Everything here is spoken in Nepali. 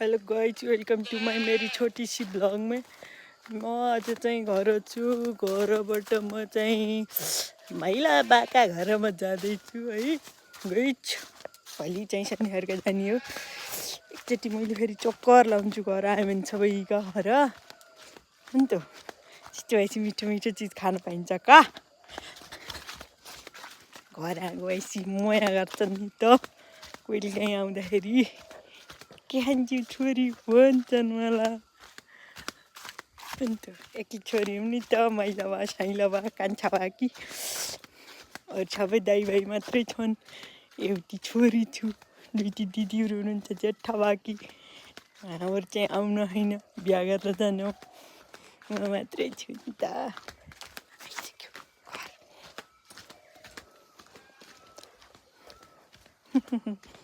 Hello guys, welcome to my मेरी छोटी सी ब्लग में। म आज चाहिँ घर छु। घरबाट म चाहिँ माइला बाका घरमा जाँदैछु है। गइछ भोलि चाहिँ शनिबारका जाने हो। एकचोटि मैले फेरि चक्कर लाउँछु घर आयो भने सबैका घर। हो नि त, त्यस्तो भएपछि मिठो मिठो चिज खानु पाइन्छ का। घर आएको भएपछि माया गर्छन् नि त। कहिले काहीँ आउँदाखेरि के खान्छु छोरी भन्छन् मलाई। अन्त एकी छोरी पनि त माइला भए साइला भए कान्छा भए कि अरू सबै दाइ भाइ मात्रै छन्। एउटी छोरी छु, दुईटी दिदीहरू हुनुहुन्छ जेठा भए कि। हाम्रो चाहिँ आउनु होइन, बिहा गरेर जानु। म मात्रै छु नि त। आइसक्यो घर।